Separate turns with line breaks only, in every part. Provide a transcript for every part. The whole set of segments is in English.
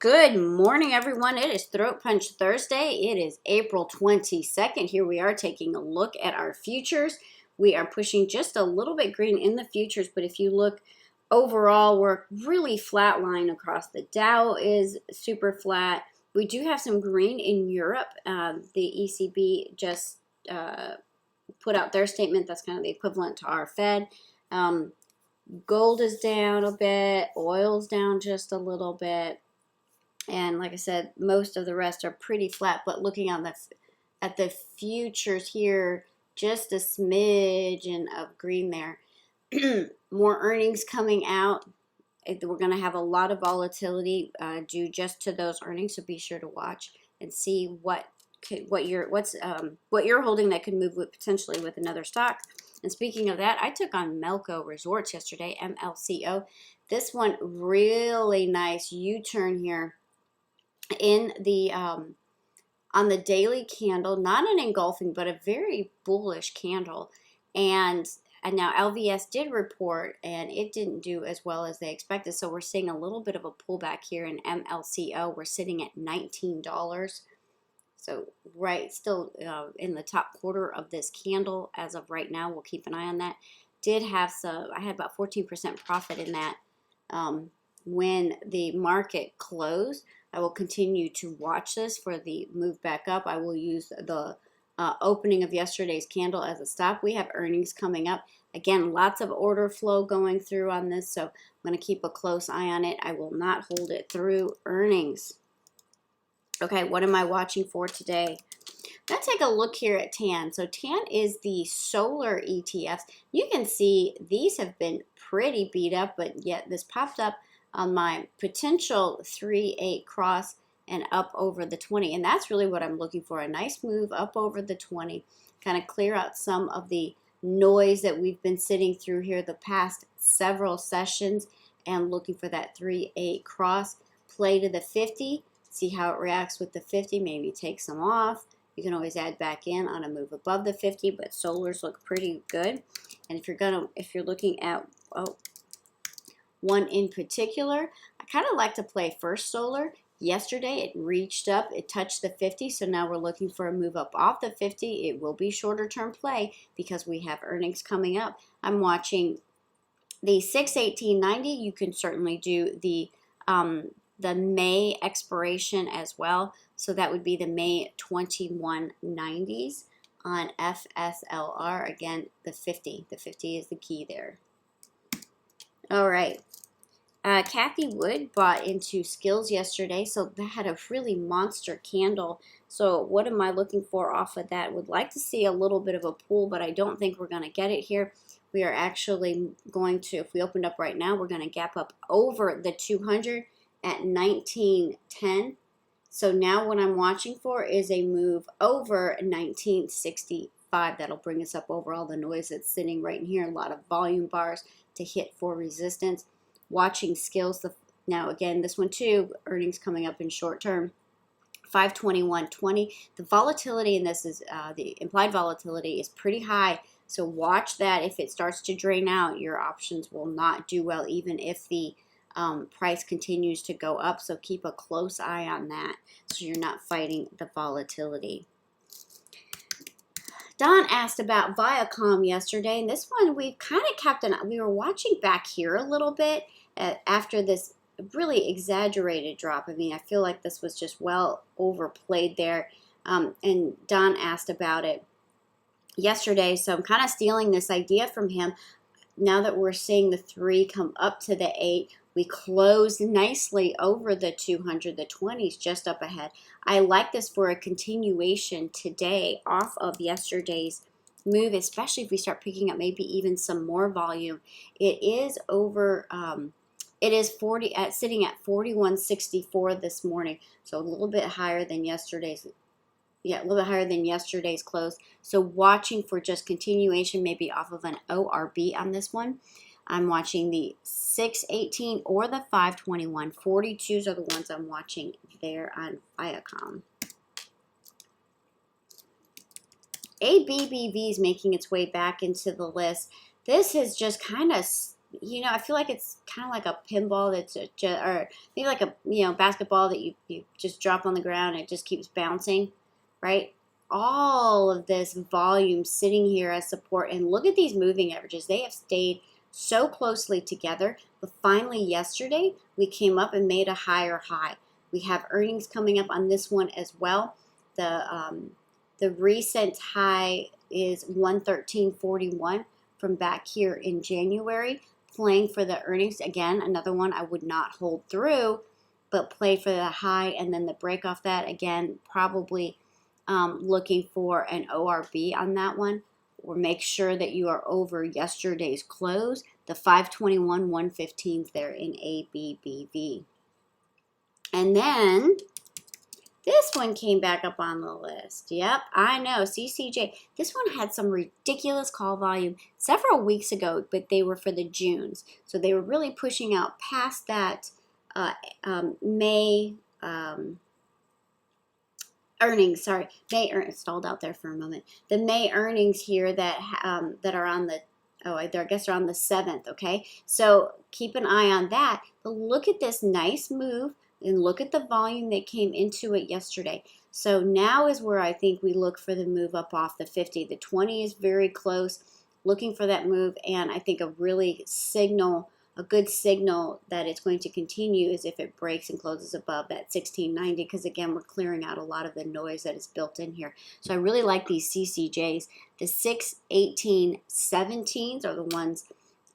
Good morning, everyone. It is Throat Punch Thursday. It is April 22nd. Here we are taking a look at our futures. We are pushing just a little bit green in the futures, but if you look overall, we're really flat line across. The Dow is super flat. We do have some green in Europe. The ECB just put out their statement. That's kind of the equivalent to our Fed. Gold is down a bit. Oil's down just a little bit. And like I said, most of the rest are pretty flat, but looking at the futures here, just a smidgen of green there. More earnings coming out. We're going to have a lot of volatility due just to those earnings, so be sure to watch and see what you're holding that could move potentially with another stock. And speaking of that, I took on MLCO Resorts yesterday, MLCO. This one really nice U-turn here in the on the daily candle, not an engulfing but a very bullish candle, and now LVS did report and it didn't do as well as they expected, so we're seeing a little bit of a pullback here in MLCO. We're sitting at $19, so still in the top quarter of this candle as of right now. We'll keep an eye on that. I had about 14% profit in that when the market closed. I will continue to watch this for the move back up. I will use the opening of yesterday's candle as a stop. We have earnings coming up. Again, lots of order flow going through on this, so I'm going to keep a close eye on it. I will not hold it through earnings. Okay, what am I watching for today? I'm going to take a look here at TAN. So TAN is the solar ETFs. You can see these have been pretty beat up, but yet this popped up on my potential 3-8 cross and up over the 20. And that's really what I'm looking for, a nice move up over the 20, kind of clear out some of the noise that we've been sitting through here the past several sessions, and looking for that 3-8 cross, play to the 50, see how it reacts with the 50, maybe take some off. You can always add back in on a move above the 50, but solars look pretty good. And if you're looking at one in particular, I kind of like to play First Solar. Yesterday it reached up, it touched the 50, so now we're looking for a move up off the 50. It will be shorter term play because we have earnings coming up. I'm watching the 6/18/90. You can certainly do the May expiration as well, so that would be the May 2190s on FSLR. Again, the 50 is the key there. All right. Kathy Wood bought into Skills yesterday, so that had a really monster candle. So what am I looking for off of that? Would like to see a little bit of a pull, but I don't think we're going to get it here. We are actually going to, if we opened up right now, we're going to gap up over the 200 at 1910. So now what I'm watching for is a move over 1965. That'll bring us up over all the noise that's sitting right in here. A lot of volume bars to hit for resistance. Watching Skills. Now again, this one too, earnings coming up in short term. 521.20. The volatility in this is the implied volatility is pretty high. So watch that. If it starts to drain out, your options will not do well, even if the price continues to go up. So keep a close eye on that, so you're not fighting the volatility. Don asked about VIACOM yesterday, and this one we've kind of kept we were watching back here a little bit after this really exaggerated drop. I mean, I feel like this was just well overplayed there, and Don asked about it yesterday, so I'm kind of stealing this idea from him. Now that we're seeing the 3 come up to the 8, we closed nicely over the 200, the 20s just up ahead. I like this for a continuation today off of yesterday's move, especially if we start picking up maybe even some more volume. It is over, it is sitting at 41.64 this morning, so a little bit higher than yesterday's. Yeah, a little bit higher than yesterday's close. So watching for just continuation, maybe off of an ORB on this one. I'm watching the 618 or the 521. 42s are the ones I'm watching there on VIACOM. ABBV is making its way back into the list. This has just kind of you know, I feel like it's kind of like a pinball that's or maybe like a, you know, basketball that you just drop on the ground and it just keeps bouncing, right? All of this volume sitting here as support, and look at these moving averages. They have stayed so closely together, but finally yesterday we came up and made a higher high. We have earnings coming up on this one as well. The recent high is 113.41 from back here in January. Playing for the earnings again, another one I would not hold through, but play for the high and then the break off that again. Probably looking for an ORB on that one, or make sure that you are over yesterday's close, the 521 115 there in ABBV. And then this one came back up on the list. Yep, I know, CCJ. This one had some ridiculous call volume several weeks ago, but they were for the Junes. So they were really pushing out past that May earnings. Sorry, May earnings. Stalled out there for a moment. The May earnings here that are on the, I guess they're on the 7th, okay? So keep an eye on that. But look at this nice move. And look at the volume that came into it yesterday. So now is where I think we look for the move up off the 50. The 20 is very close, looking for that move, and I think a good signal that it's going to continue is if it breaks and closes above that 1690, because again, we're clearing out a lot of the noise that is built in here. So I really like these CCJs. The 6, 18, 17s are the ones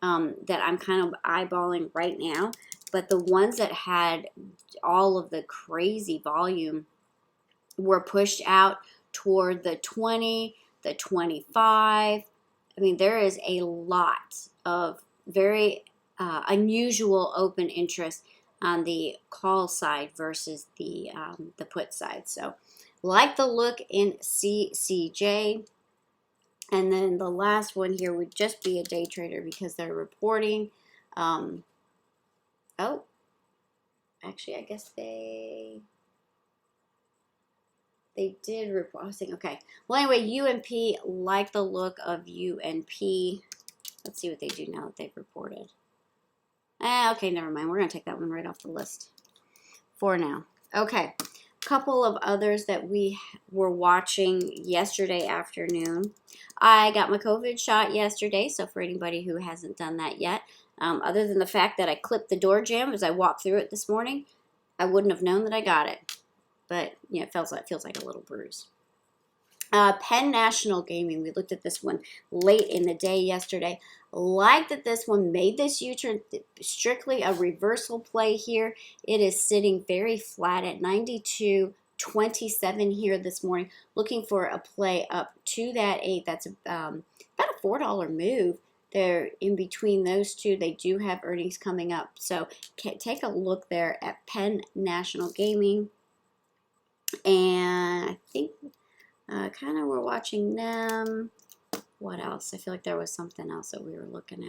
that I'm kind of eyeballing right now. But the ones that had all of the crazy volume were pushed out toward the 20, the 25. I mean, there is a lot of very unusual open interest on the call side versus the put side. So like the look in CCJ. And then the last one here would just be a day trader because they're reporting. Oh, actually, I guess they did report. I was thinking, okay. Well, anyway, UNP, like the look of UNP. Let's see what they do now that they've reported. Okay, never mind. We're going to take that one right off the list for now. Okay, couple of others that we were watching yesterday afternoon. I got my COVID shot yesterday, so for anybody who hasn't done that yet, other than the fact that I clipped the door jamb as I walked through it this morning, I wouldn't have known that I got it. But, you know, it feels like a little bruise. Penn National Gaming, we looked at this one late in the day yesterday. Like that this one made this U-turn, strictly a reversal play here. It is sitting very flat at 92.27 here this morning, looking for a play up to that 8. That's about a $4 move. They're in between those two. They do have earnings coming up. So take a look there at Penn National Gaming. And I think kind of we're watching them. What else? I feel like there was something else that we were looking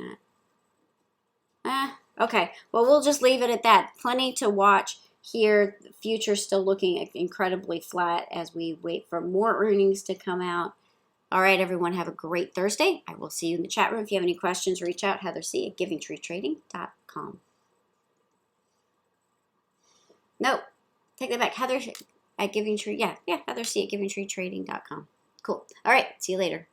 at. Okay. Well, we'll just leave it at that. Plenty to watch here. The future's still looking incredibly flat as we wait for more earnings to come out. All right, everyone, have a great Thursday. I will see you in the chat room. If you have any questions, reach out, heatherc@givingtreetrading.com. Nope, take that back. Heather at Givingtree, yeah, heatherc@givingtreetrading.com. Cool. All right, see you later.